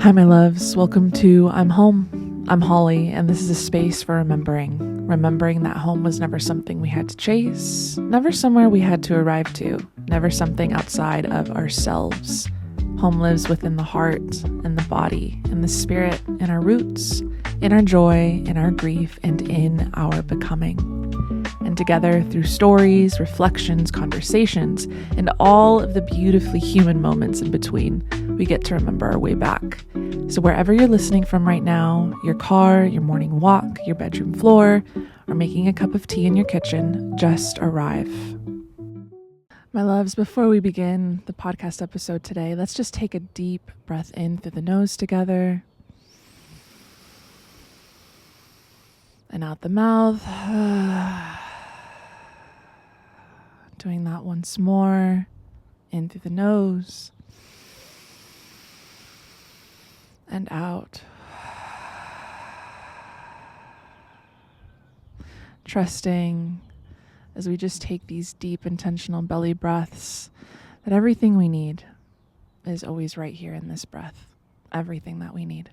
Hi, my loves. Welcome to I'm Home. I'm Holly, and this is a space for remembering. Remembering that home was never something we had to chase, never somewhere we had to arrive to, never something outside of ourselves. Home lives within the heart and the body and the spirit, in our roots, in our joy, in our grief, and in our becoming. And together, through stories, reflections, conversations, and all of the beautifully human moments in between, we get to remember our way back. So wherever you're listening from right now, your car, your morning walk, your bedroom floor, or making a cup of tea in your kitchen, just arrive. My loves, before we begin the podcast episode today, let's just take a deep breath in through the nose together. And out the mouth. Doing that once more. In through the nose. And out. Trusting as we just take these deep, intentional belly breaths that everything we need is always right here in this breath. Everything that we need.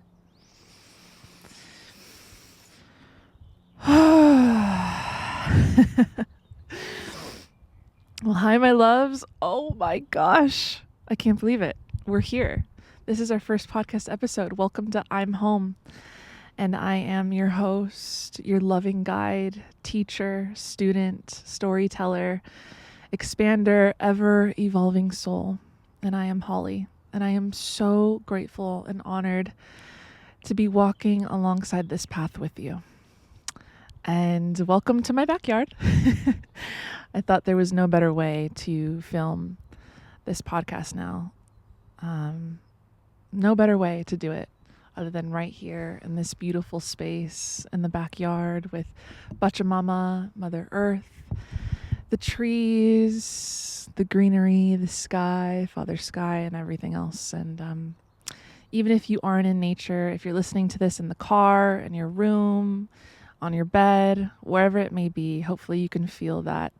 Well, hi, my loves. Oh my gosh. I can't believe it. We're here. This is our first podcast episode. Welcome to I'm Home. And I am your host, your loving guide, teacher, student, storyteller, expander, ever evolving soul. And I am Holly. And I am so grateful and honored to be walking alongside this path with you. And welcome to my backyard. I thought there was no better way to film this podcast now. No better way to do it other than right here in this beautiful space in the backyard with Pachamama, Mother Earth, the trees, the greenery, the sky, Father Sky, and everything else. And even if you aren't in nature, if you're listening to this in the car, in your room, on your bed, wherever it may be, hopefully you can feel that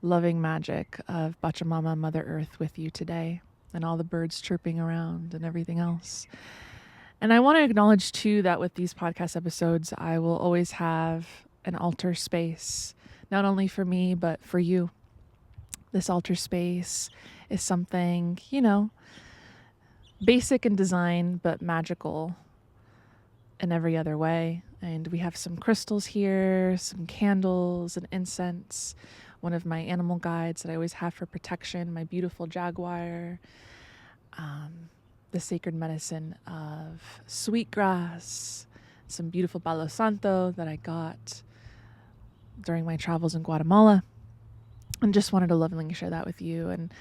loving magic of Pachamama, Mother Earth with you today, and all the birds chirping around and everything else. And I want to acknowledge too that with these podcast episodes, I will always have an altar space, not only for me, but for you. This altar space is something, basic in design, but magical in every other way. And we have some crystals here, some candles and incense, one of my animal guides that I always have for protection, my beautiful jaguar, the sacred medicine of sweetgrass, some beautiful Palo Santo that I got during my travels in Guatemala, and just wanted to lovingly share that with you. And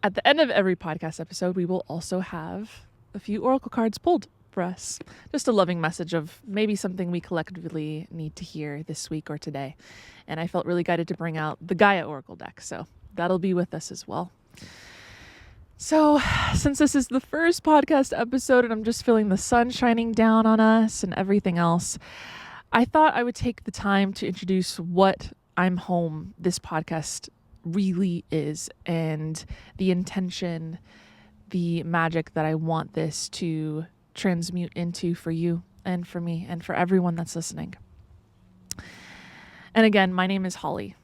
at the end of every podcast episode, we will also have a few oracle cards pulled for us. Just a loving message of maybe something we collectively need to hear this week or today. And I felt really guided to bring out the Gaia Oracle deck, so that'll be with us as well. So since this is the first podcast episode and I'm just feeling the sun shining down on us and everything else, I thought I would take the time to introduce what I'm Home, this podcast really is, and the intention, the magic that I want this to transmute into for you and for me and for everyone that's listening. And again, my name is Holly.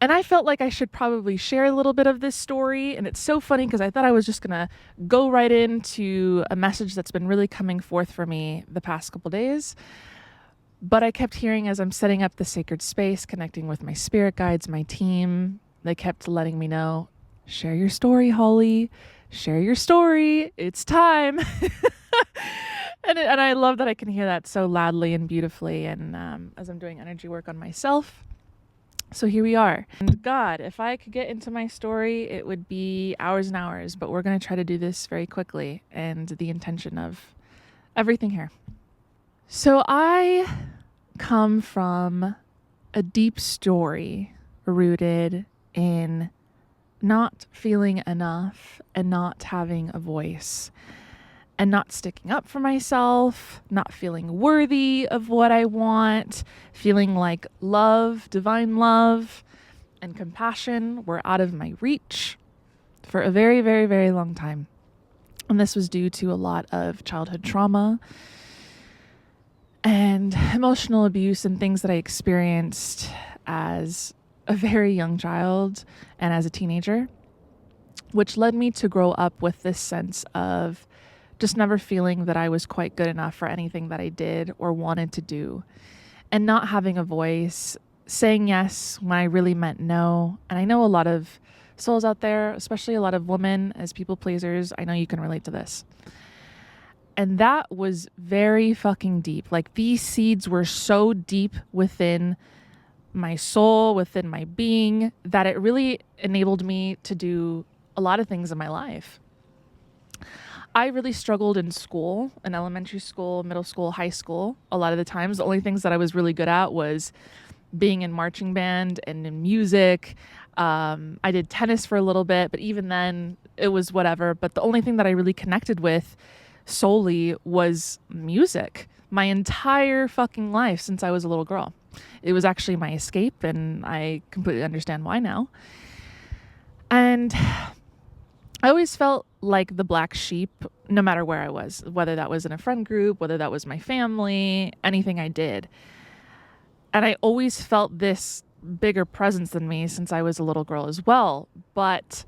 And I felt like I should probably share a little bit of this story. And it's so funny because I thought I was just going to go right into a message that's been really coming forth for me the past couple days. But I kept hearing as I'm setting up the sacred space, connecting with my spirit guides, my team, they kept letting me know, share your story, Holly. Share your story. It's time. And I love that I can hear that so loudly and beautifully. And as I'm doing energy work on myself. So here we are. And God, if I could get into my story, it would be hours and hours. But we're going to try to do this very quickly. And the intention of everything here. So I come from a deep story rooted in not feeling enough and not having a voice and not sticking up for myself, not feeling worthy of what I want, feeling like love, divine love, and compassion were out of my reach for a very, very, very long time. And this was due to a lot of childhood trauma and emotional abuse and things that I experienced as a very young child and as a teenager, which led me to grow up with this sense of just never feeling that I was quite good enough for anything that I did or wanted to do, and not having a voice, saying yes when I really meant no. And I know a lot of souls out there, especially a lot of women as people pleasers, I know you can relate to this. And that was very fucking deep. Like, these seeds were so deep within my soul, within my being, that it really enabled me to do a lot of things in my life. I really struggled in school, in elementary school, middle school, high school. A lot of the times, the only things that I was really good at was being in marching band and in music. I did tennis for a little bit, but even then it was whatever. But the only thing that I really connected with solely was music my entire fucking life since I was a little girl. It was actually my escape, and I completely understand why now. And I always felt like the black sheep, no matter where I was, whether that was in a friend group, whether that was my family, anything I did. And I always felt this bigger presence than me since I was a little girl as well. But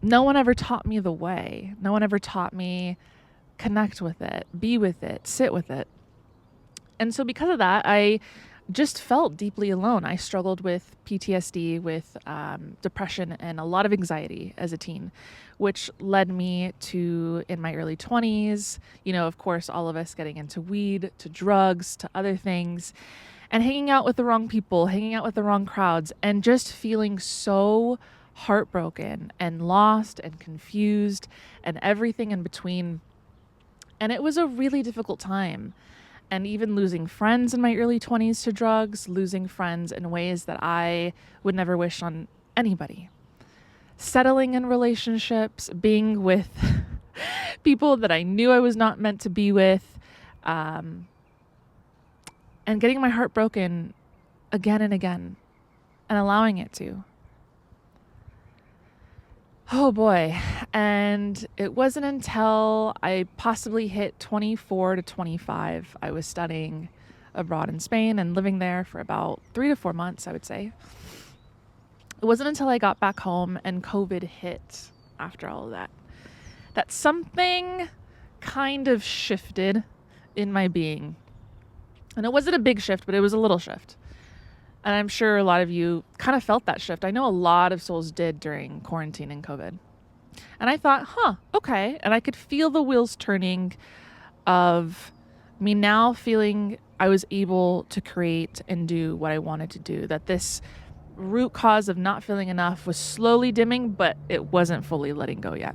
no one ever taught me the way. No one ever taught me connect with it, be with it, sit with it. And so because of that, I just felt deeply alone. I struggled with PTSD, with depression, and a lot of anxiety as a teen, which led me to, in my early 20s, of course, all of us getting into weed, to drugs, to other things, and hanging out with the wrong people, hanging out with the wrong crowds, and just feeling so heartbroken and lost and confused and everything in between. And it was a really difficult time. And even losing friends in my early 20s to drugs, losing friends in ways that I would never wish on anybody. Settling in relationships, being with people that I knew I was not meant to be with, and getting my heart broken again and again, and allowing it to. Oh boy. And it wasn't until I possibly hit 24 to 25, I was studying abroad in Spain and living there for about 3 to 4 months, I would say. It wasn't until I got back home and COVID hit after all of that, that something kind of shifted in my being. And it wasn't a big shift, but it was a little shift. And I'm sure a lot of you kind of felt that shift. I know a lot of souls did during quarantine and COVID. And I thought, okay. And I could feel the wheels turning of me now feeling I was able to create and do what I wanted to do. That this root cause of not feeling enough was slowly dimming, but it wasn't fully letting go yet.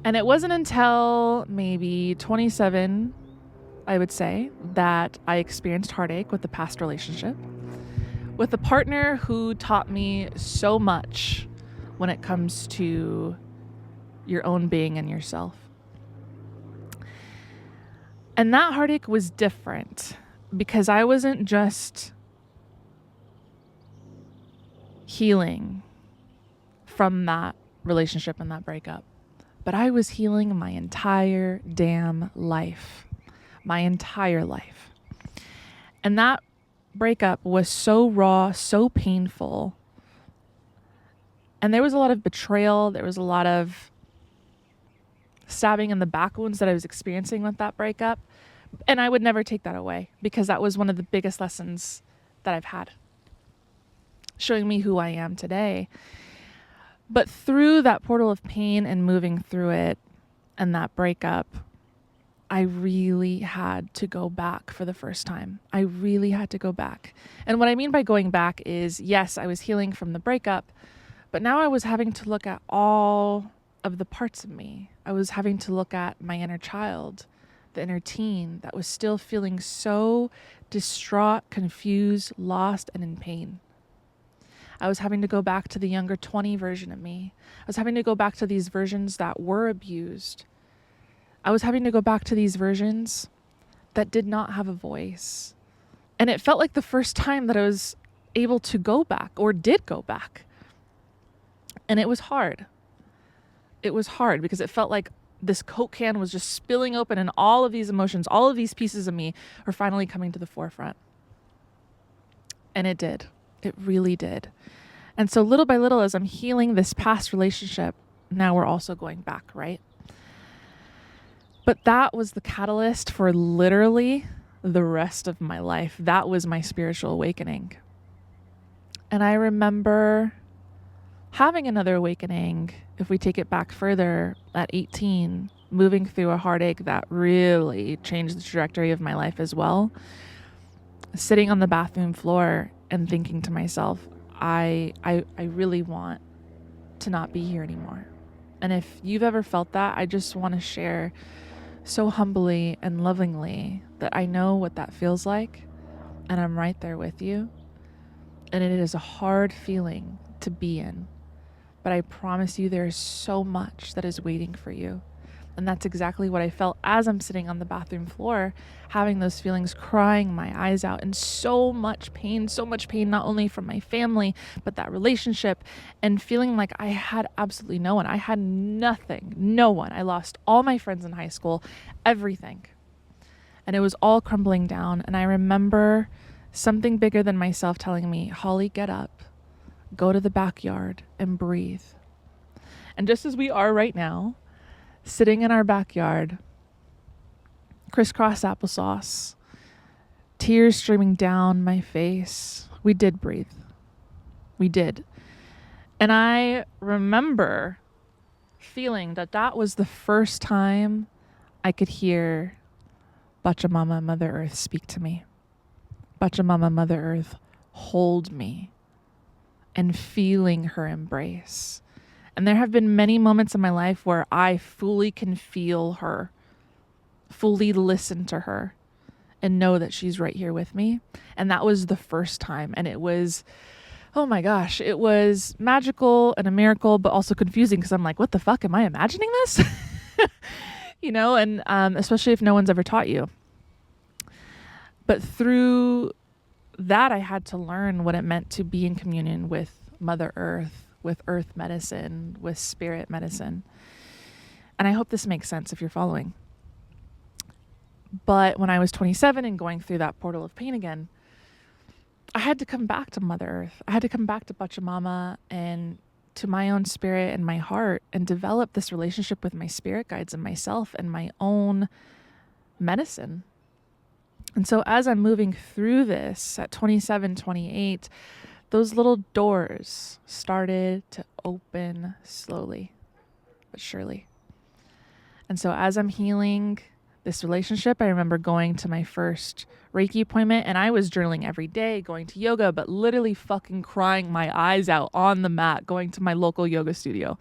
And it wasn't until maybe 27, I would say, that I experienced heartache with the past relationship, with a partner who taught me so much when it comes to your own being and yourself. And that heartache was different because I wasn't just healing from that relationship and that breakup, but I was healing my entire damn life. My entire life. And that breakup was so raw, so painful. And there was a lot of betrayal. There was a lot of stabbing in the back wounds that I was experiencing with that breakup. And I would never take that away because that was one of the biggest lessons that I've had, showing me who I am today. But through that portal of pain and moving through it and that breakup, I really had to go back for the first time. I really had to go back. And what I mean by going back is, yes, I was healing from the breakup, but now I was having to look at all of the parts of me. I was having to look at my inner child, the inner teen that was still feeling so distraught, confused, lost, and in pain. I was having to go back to the younger 20 version of me. I was having to go back to these versions that were abused. I was having to go back to these versions that did not have a voice. And it felt like the first time that I was able to go back or did go back. And it was hard. it was hard because it felt like this Coke can was just spilling open and all of these emotions, all of these pieces of me were finally coming to the forefront. And it did. It really did. And so little by little, as I'm healing this past relationship, now we're also going back, right? But that was the catalyst for literally the rest of my life. That was my spiritual awakening. And I remember having another awakening, if we take it back further, at 18, moving through a heartache that really changed the trajectory of my life as well. Sitting on the bathroom floor and thinking to myself, I really want to not be here anymore. And if you've ever felt that, I just want to share so humbly and lovingly that I know what that feels like, and I'm right there with you. And it is a hard feeling to be in, but I promise you there is so much that is waiting for you. And that's exactly what I felt as I'm sitting on the bathroom floor, having those feelings, crying my eyes out, and so much pain, not only from my family, but that relationship, and feeling like I had absolutely no one. I had nothing, no one. I lost all my friends in high school, everything. And it was all crumbling down. And I remember something bigger than myself telling me, Holly, get up, go to the backyard and breathe. And just as we are right now, sitting in our backyard, crisscross applesauce, tears streaming down my face, we did breathe. We did. And I remember feeling that that was the first time I could hear Pachamama, Mother Earth, speak to me. Pachamama, Mother Earth, hold me, and feeling her embrace. And there have been many moments in my life where I fully can feel her, fully listen to her, and know that she's right here with me. And that was the first time. And it was, oh my gosh, it was magical and a miracle, but also confusing because I'm like, what the fuck? Am I imagining this? And especially if no one's ever taught you. But through that, I had to learn what it meant to be in communion with Mother Earth, with earth medicine, with spirit medicine. And I hope this makes sense if you're following. But when I was 27 and going through that portal of pain again, I had to come back to Mother Earth. I had to come back to Pachamama and to my own spirit and my heart and develop this relationship with my spirit guides and myself and my own medicine. And so as I'm moving through this at 27, 28, those little doors started to open slowly but surely. And so as I'm healing this relationship, I remember going to my first Reiki appointment, and I was journaling every day, going to yoga, but literally fucking crying my eyes out on the mat, going to my local yoga studio.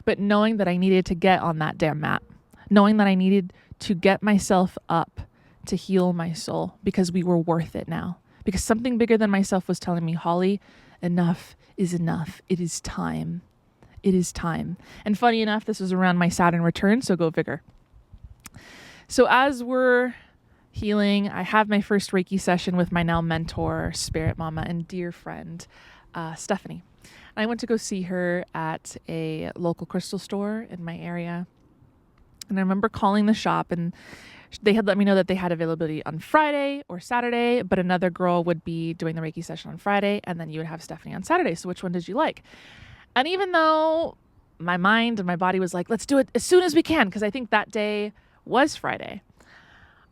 But knowing that I needed to get on that damn mat, knowing that I needed to get myself up to heal my soul because we were worth it now. Because something bigger than myself was telling me, Holly, enough is enough. It is time. It is time. And funny enough, this was around my Saturn return, so go figure. So as we're healing, I have my first Reiki session with my now mentor, spirit mama, and dear friend, Stephanie. I went to go see her at a local crystal store in my area. And I remember calling the shop, and they had let me know that they had availability on Friday or Saturday, but another girl would be doing the Reiki session on Friday, and then you would have Stephanie on Saturday. So which one did you like? And even though my mind and my body was like, let's do it as soon as we can, because I think that day was Friday,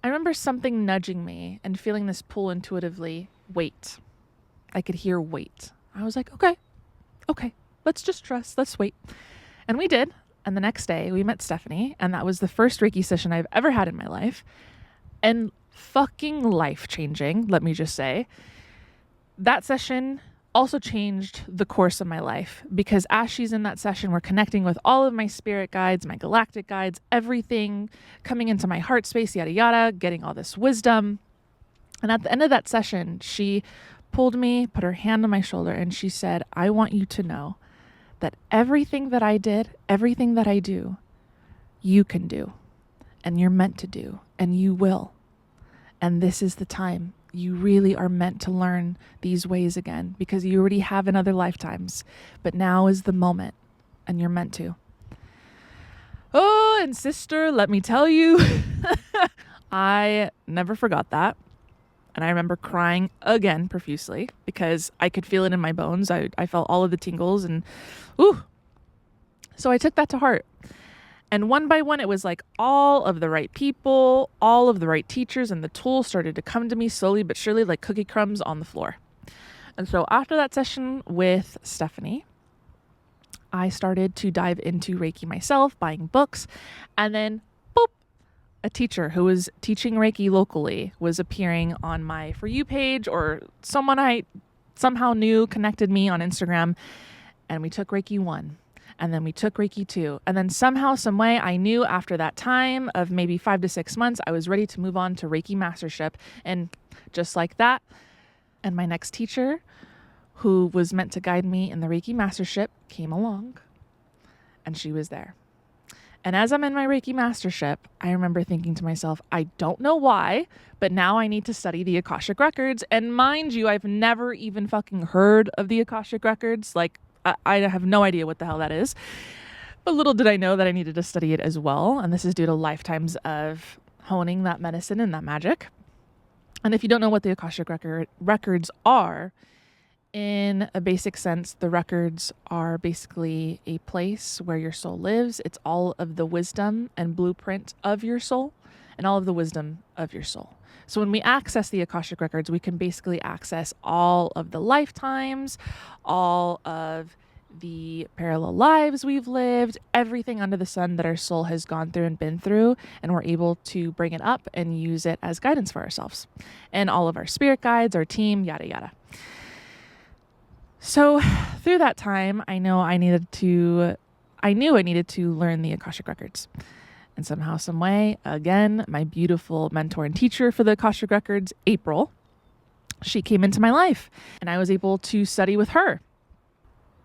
I remember something nudging me and feeling this pull intuitively, wait. I could hear wait. I was like, okay, let's just trust, let's wait. And we did. And the next day we met Stephanie, and that was the first Reiki session I've ever had in my life, and fucking life-changing, let me just say. That session also changed the course of my life, because as she's in that session, we're connecting with all of my spirit guides, my galactic guides, everything coming into my heart space, yada, yada, getting all this wisdom. And at the end of that session, she pulled me, put her hand on my shoulder, and she said, I want you to know that everything that I did, everything that I do, you can do, and you're meant to do, and you will. And this is the time. You really are meant to learn these ways again, because you already have in other lifetimes, but now is the moment, and you're meant to. Oh, and sister, let me tell you, I never forgot that. And I remember crying again profusely because I could feel it in my bones. I felt all of the tingles and ooh. So I took that to heart. And one by one, it was like all of the right people, all of the right teachers, and the tools started to come to me slowly but surely like cookie crumbs on the floor. And so after that session with Stephanie, I started to dive into Reiki myself, buying books, and then boop, a teacher who was teaching Reiki locally was appearing on my For You page, or someone I somehow knew connected me on Instagram, and we took Reiki 1. And then we took Reiki 2. And then somehow, some way, I knew after that time of maybe 5 to 6 months, I was ready to move on to Reiki Mastership. And just like that, and my next teacher, who was meant to guide me in the Reiki Mastership, came along. And she was there. And as I'm in my Reiki Mastership, I remember thinking to myself, I don't know why, but now I need to study the Akashic Records. And mind you, I've never even fucking heard of the Akashic Records. Like, I have no idea what the hell that is. But little did I know that I needed to study it as well. And this is due to lifetimes of honing that medicine and that magic. And if you don't know what the Akashic records are, in a basic sense, the records are basically a place where your soul lives. It's all of the wisdom and blueprint of your soul and all of the wisdom of your soul. So when we access the Akashic Records, we can basically access all of the lifetimes, all of the parallel lives we've lived, everything under the sun that our soul has gone through and been through, and we're able to bring it up and use it as guidance for ourselves and all of our spirit guides, our team, yada, yada. So through that time, I knew I needed to learn the Akashic Records. And somehow, some way, again, my beautiful mentor and teacher for the Akashic Records, April, she came into my life and I was able to study with her.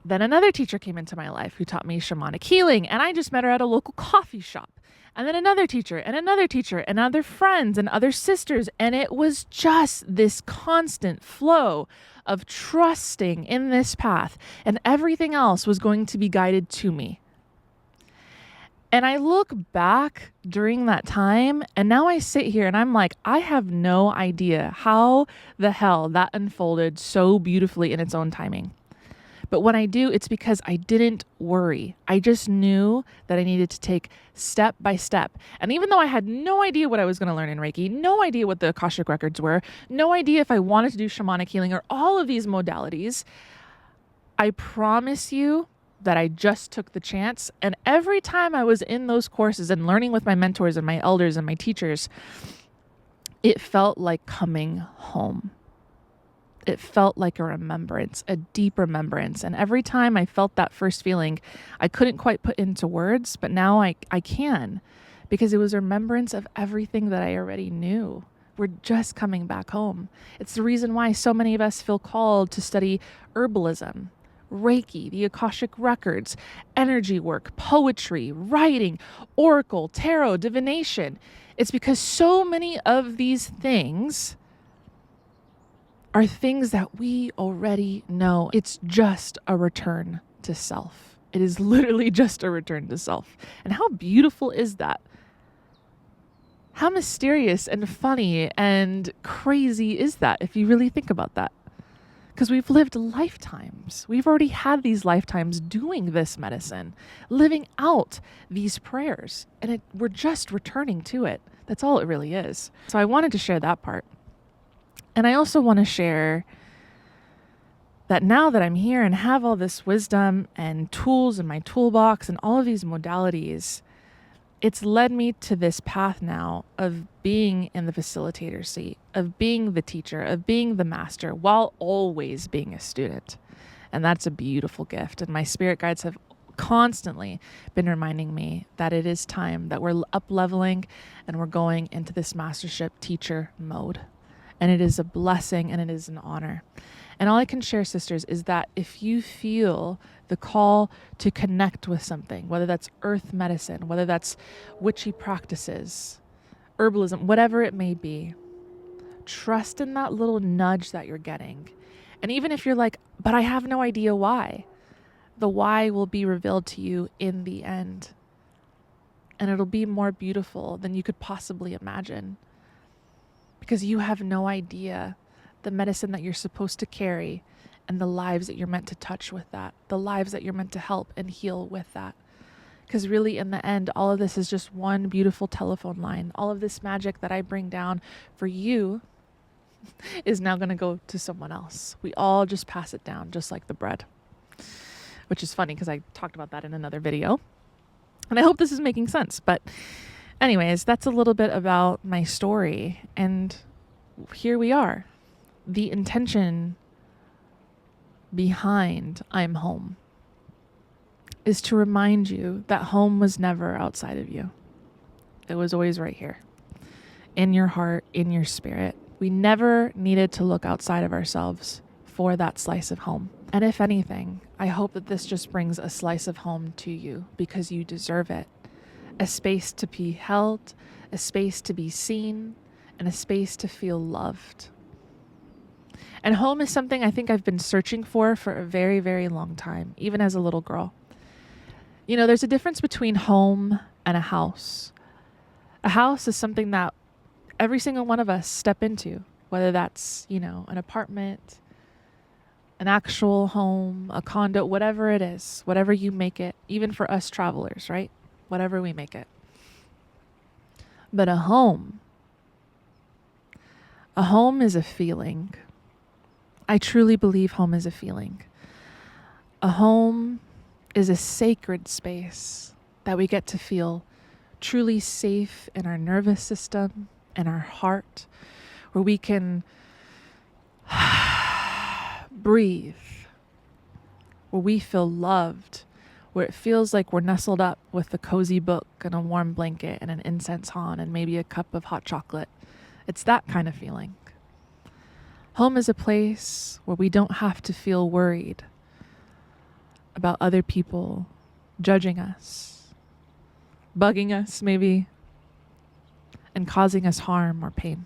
Then another teacher came into my life who taught me shamanic healing, and I just met her at a local coffee shop. And then another teacher and other friends and other sisters. And it was just this constant flow of trusting in this path, and everything else was going to be guided to me. And I look back during that time, and now I sit here and I'm like, I have no idea how the hell that unfolded so beautifully in its own timing. But when I do, it's because I didn't worry. I just knew that I needed to take step by step. And even though I had no idea what I was going to learn in Reiki, no idea what the Akashic Records were, no idea if I wanted to do shamanic healing or all of these modalities, I promise you that I just took the chance. And every time I was in those courses and learning with my mentors and my elders and my teachers, it felt like coming home. It felt like a remembrance, a deep remembrance. And every time I felt that first feeling, I couldn't quite put into words, but now I can, because it was a remembrance of everything that I already knew. We're just coming back home. It's the reason why so many of us feel called to study herbalism, Reiki, the Akashic Records, energy work, poetry, writing, oracle, tarot, divination. It's because so many of these things are things that we already know. It's just a return to self. It is literally just a return to self. And how beautiful is that? How mysterious and funny and crazy is that if you really think about that? Because we've lived lifetimes. We've already had these lifetimes doing this medicine, living out these prayers, and we're just returning to it. That's all it really is. So I wanted to share that part. And I also want to share that now that I'm here and have all this wisdom and tools in my toolbox and all of these modalities, it's led me to this path now of being in the facilitator seat, of being the teacher, of being the master, while always being a student. And that's a beautiful gift. And my spirit guides have constantly been reminding me that it is time that we're up leveling and we're going into this mastership teacher mode. And it is a blessing and it is an honor. And all I can share, sisters, is that if you feel the call to connect with something, whether that's earth medicine, whether that's witchy practices, herbalism, whatever it may be, trust in that little nudge that you're getting. And even if you're like, but I have no idea why, the why will be revealed to you in the end. and it'll be more beautiful than you could possibly imagine, because you have no idea the medicine that you're supposed to carry and the lives that you're meant to touch with that, the lives that you're meant to help and heal with that. Because really, in the end, all of this is just one beautiful telephone line. All of this magic that I bring down for you is now going to go to someone else. We all just pass it down, just like the bread, which is funny because I talked about that in another video. And I hope this is making sense. But anyways, that's a little bit about my story. And here we are. The intention behind I'm Home is to remind you that home was never outside of you. It was always right here, in your heart, in your spirit. We never needed to look outside of ourselves for that slice of home. And if anything, I hope that this just brings a slice of home to you, because you deserve it. A space to be held, a space to be seen, and a space to feel loved. And home is something I think I've been searching for a very, very long time, even as a little girl. You know, there's a difference between home and a house. A house is something that every single one of us step into, whether that's, you know, an apartment, an actual home, a condo, whatever it is, whatever you make it, even for us travelers, right? Whatever we make it. But a home is a feeling. I truly believe home is a feeling. A home is a sacred space that we get to feel truly safe in our nervous system and our heart, where we can breathe, where we feel loved, where it feels like we're nestled up with a cozy book and a warm blanket and an incense on and maybe a cup of hot chocolate. It's that kind of feeling. Home is a place where we don't have to feel worried about other people judging us, bugging us maybe, and causing us harm or pain.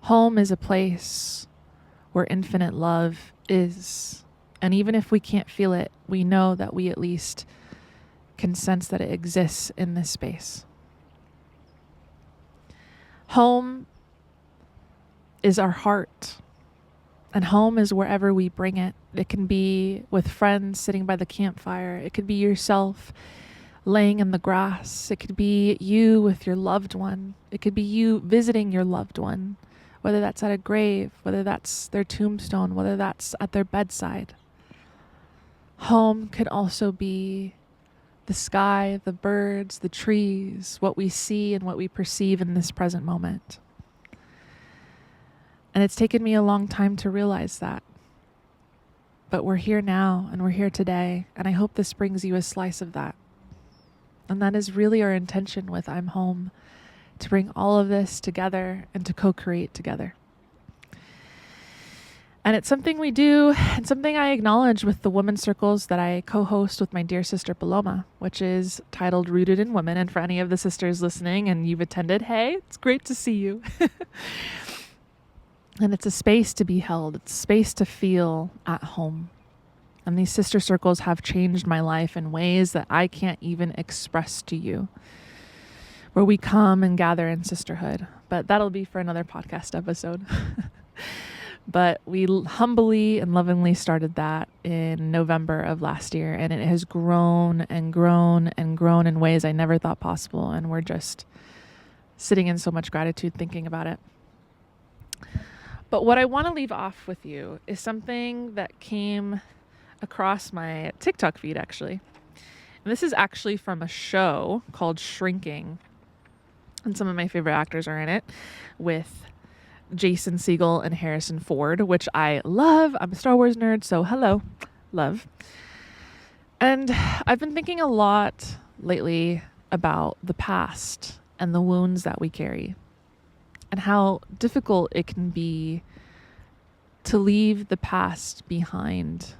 Home is a place where infinite love is. And even if we can't feel it, we know that we at least can sense that it exists in this space. Home is our heart. And home is wherever we bring it. It can be with friends sitting by the campfire. It could be yourself laying in the grass. It could be you with your loved one. It could be you visiting your loved one, whether that's at a grave, whether that's their tombstone, whether that's at their bedside. Home could also be the sky, the birds, the trees, what we see and what we perceive in this present moment. And it's taken me a long time to realize that. But we're here now and we're here today. And I hope this brings you a slice of that. And that is really our intention with I'm Home, to bring all of this together and to co-create together. And it's something we do and something I acknowledge with the women's circles that I co-host with my dear sister Paloma, which is titled Rooted in Women. And for any of the sisters listening and you've attended, hey, it's great to see you. And it's a space to be held. It's a space to feel at home. And these sister circles have changed my life in ways that I can't even express to you, where we come and gather in sisterhood. But that'll be for another podcast episode. But we humbly and lovingly started that in November of last year. And it has grown and grown and grown in ways I never thought possible. And we're just sitting in so much gratitude thinking about it. But what I want to leave off with you is something that came across my TikTok feed, actually. And this is actually from a show called Shrinking. And some of my favorite actors are in it, with Jason Segel and Harrison Ford, which I love. I'm a Star Wars nerd, so hello, love. And I've been thinking a lot lately about the past and the wounds that we carry, and how difficult it can be to leave the past behind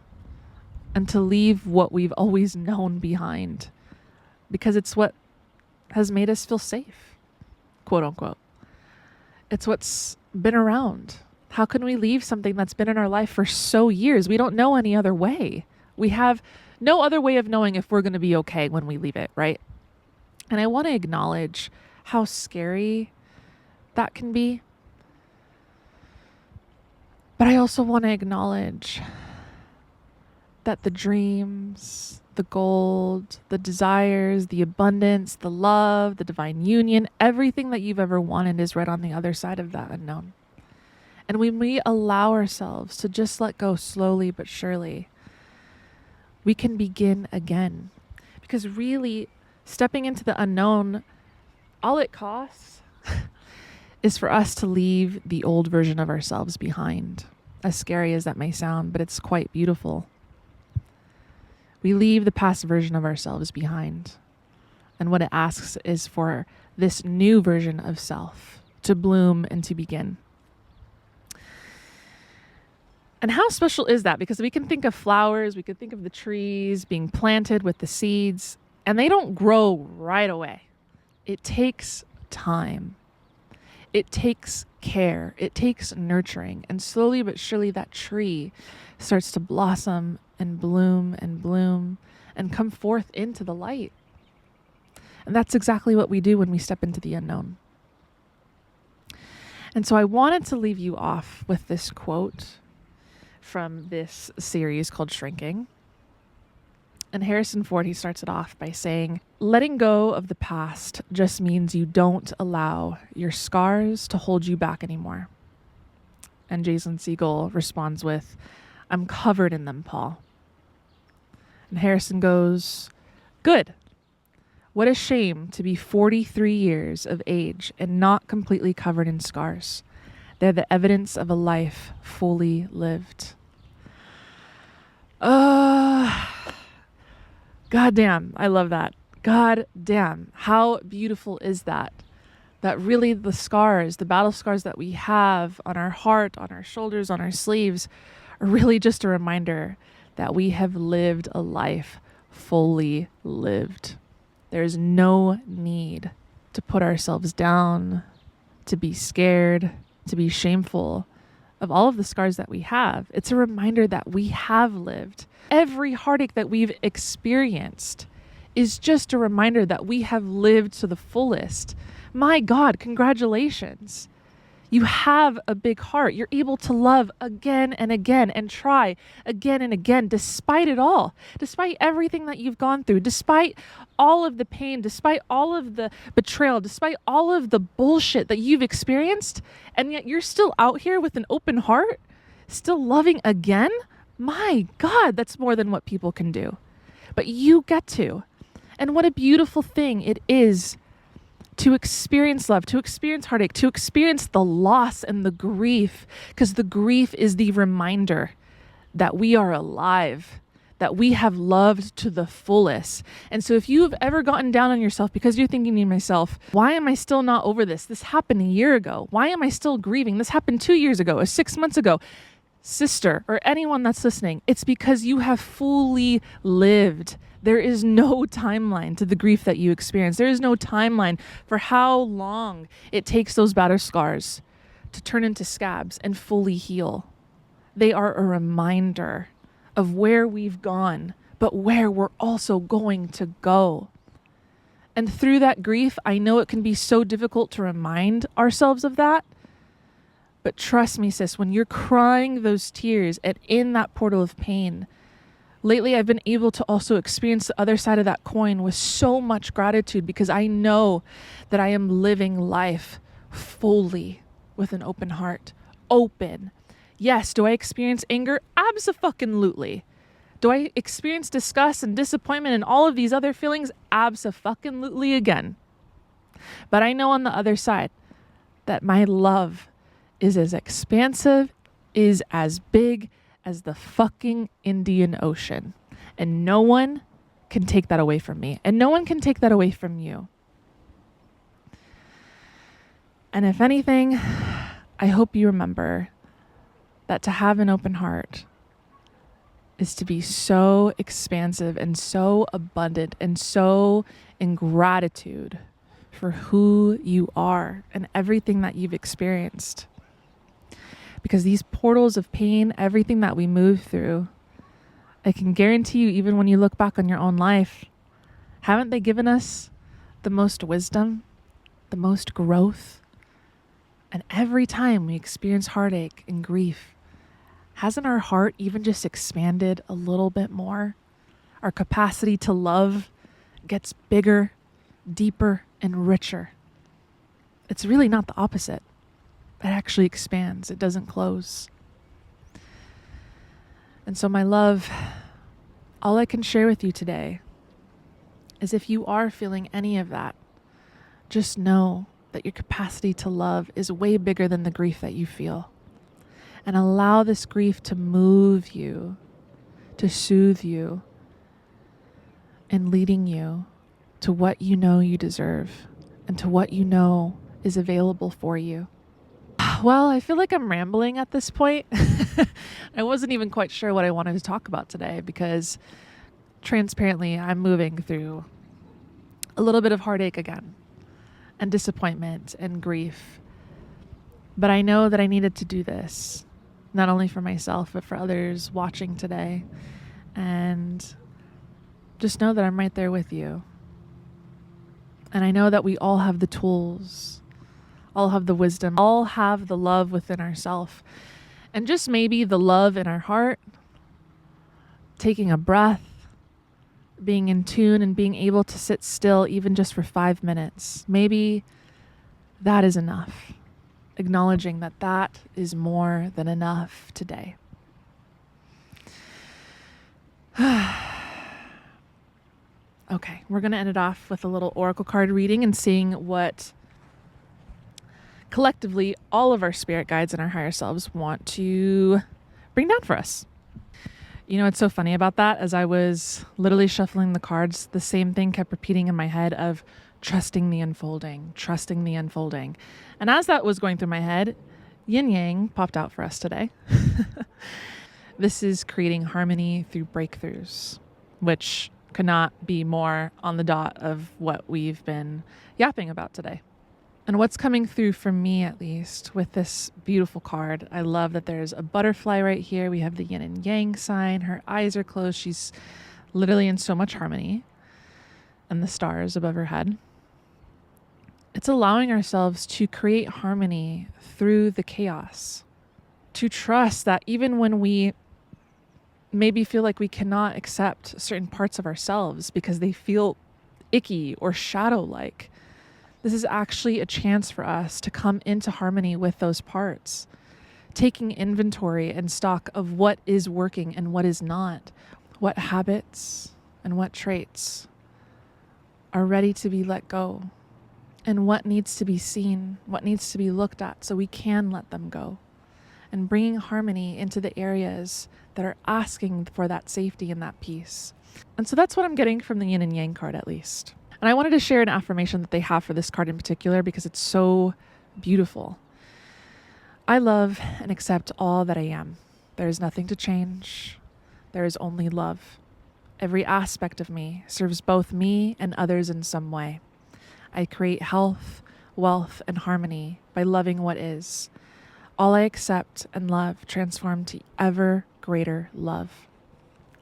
and to leave what we've always known behind, because it's what has made us feel safe, quote unquote. It's what's been around. How can we leave something that's been in our life for so years? We don't know any other way. We have no other way of knowing if we're going to be okay when we leave it, right? And I want to acknowledge how scary that can be. But I also want to acknowledge that the dreams, the gold, the desires, the abundance, the love, the divine union, everything that you've ever wanted is right on the other side of that unknown. And when we allow ourselves to just let go slowly but surely, we can begin again. Because really, stepping into the unknown, all it costs is for us to leave the old version of ourselves behind. As scary as that may sound, but it's quite beautiful. We leave the past version of ourselves behind. And what it asks is for this new version of self to bloom and to begin. And how special is that? Because we can think of flowers, we could think of the trees being planted with the seeds, and they don't grow right away. It takes time. It takes care. It takes nurturing. And slowly but surely that tree starts to blossom and bloom and come forth into the light. And that's exactly what we do when we step into the unknown. And so I wanted to leave you off with this quote from this series called Shrinking. And Harrison Ford, he starts it off by saying, letting go of the past just means you don't allow your scars to hold you back anymore. And Jason Segel responds with, I'm covered in them, Paul. And Harrison goes, good. What a shame to be 43 years of age and not completely covered in scars. They're the evidence of a life fully lived. God damn, I love that. God damn, how beautiful is that? That really the scars, the battle scars that we have on our heart, on our shoulders, on our sleeves, are really just a reminder that we have lived a life fully lived. There's no need to put ourselves down, to be scared, to be shameful of all of the scars that we have. It's a reminder that we have lived. Every heartache that we've experienced is just a reminder that we have lived to the fullest. My God, congratulations. You have a big heart. You're able to love again and again and try again and again, despite it all, despite everything that you've gone through, despite all of the pain, despite all of the betrayal, despite all of the bullshit that you've experienced, and yet you're still out here with an open heart, still loving again. My God, that's more than what people can do. But you get to. And what a beautiful thing it is to experience love, to experience heartache, to experience the loss and the grief, because the grief is the reminder that we are alive, that we have loved to the fullest. And so if you have ever gotten down on yourself because you're thinking to yourself, why am I still not over this? This happened a year ago. Why am I still grieving? This happened 2 years ago or 6 months ago. Sister, or anyone that's listening, it's because you have fully lived. There is no timeline to the grief that you experience. There is no timeline for how long it takes those battle scars to turn into scabs and fully heal. They are a reminder of where we've gone, but where we're also going to go. And through that grief, I know it can be so difficult to remind ourselves of that. But trust me, sis, when you're crying those tears and in that portal of pain, lately I've been able to also experience the other side of that coin with so much gratitude, because I know that I am living life fully with an open heart. Open. Yes, do I experience anger? Abso-fucking-lutely. Do I experience disgust and disappointment and all of these other feelings? Abso-fucking-lutely again. But I know on the other side that my love is as expansive, is as big as the fucking Indian Ocean. And no one can take that away from me. And no one can take that away from you. And if anything, I hope you remember that to have an open heart is to be so expansive and so abundant and so in gratitude for who you are and everything that you've experienced. Because these portals of pain, everything that we move through, I can guarantee you, even when you look back on your own life, haven't they given us the most wisdom, the most growth. And every time we experience heartache and grief, hasn't our heart even just expanded a little bit more? Our capacity to love gets bigger, deeper, and richer. It's really not the opposite. It actually expands. It doesn't close. And so, my love, all I can share with you today is if you are feeling any of that, just know that your capacity to love is way bigger than the grief that you feel. And allow this grief to move you, to soothe you, and leading you to what you know you deserve and to what you know is available for you. Well, I feel like I'm rambling at this point. I wasn't even quite sure what I wanted to talk about today because transparently, I'm moving through a little bit of heartache again and disappointment and grief. But I know that I needed to do this, not only for myself, but for others watching today. And just know that I'm right there with you. And I know that we all have the tools, all have the wisdom, all have the love within ourselves. And just maybe the love in our heart, taking a breath, being in tune and being able to sit still even just for 5 minutes. Maybe that is enough. Acknowledging that that is more than enough today. Okay, we're going to end it off with a little oracle card reading and seeing what collectively all of our spirit guides and our higher selves want to bring down for us. You know, what's so funny about that? As I was literally shuffling the cards, the same thing kept repeating in my head of trusting the unfolding, trusting the unfolding. And as that was going through my head, yin yang popped out for us today. This is creating harmony through breakthroughs, which could not be more on the dot of what we've been yapping about today. And what's coming through for me, at least, with this beautiful card, I love that there's a butterfly right here. We have the yin and yang sign. Her eyes are closed. She's literally in so much harmony. And the stars above her head. It's allowing ourselves to create harmony through the chaos. To trust that even when we maybe feel like we cannot accept certain parts of ourselves because they feel icky or shadow-like, this is actually a chance for us to come into harmony with those parts, taking inventory and stock of what is working and what is not, what habits and what traits are ready to be let go, and what needs to be seen, what needs to be looked at so we can let them go, and bringing harmony into the areas that are asking for that safety and that peace. And so that's what I'm getting from the yin and yang card, at least. And I wanted to share an affirmation that they have for this card in particular because it's so beautiful. I love and accept all that I am. There is nothing to change. There is only love. Every aspect of me serves both me and others in some way. I create health, wealth, and harmony by loving what is. All I accept and love transform to ever greater love.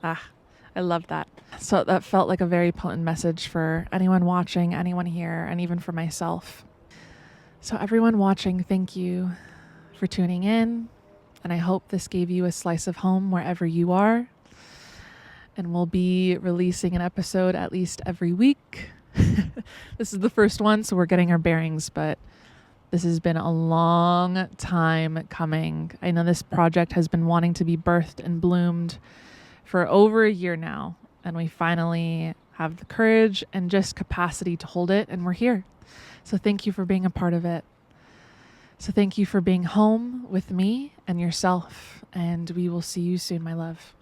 I love that. So that felt like a very potent message for anyone watching, anyone here, and even for myself. So everyone watching, thank you for tuning in. And I hope this gave you a slice of home wherever you are. And we'll be releasing an episode at least every week. This is the first one, so we're getting our bearings, but this has been a long time coming. I know this project has been wanting to be birthed and bloomed for over a year now, and we finally have the courage and just capacity to hold it, and we're here. So thank you for being a part of it. So thank you for being home with me and yourself, and we will see you soon, my love.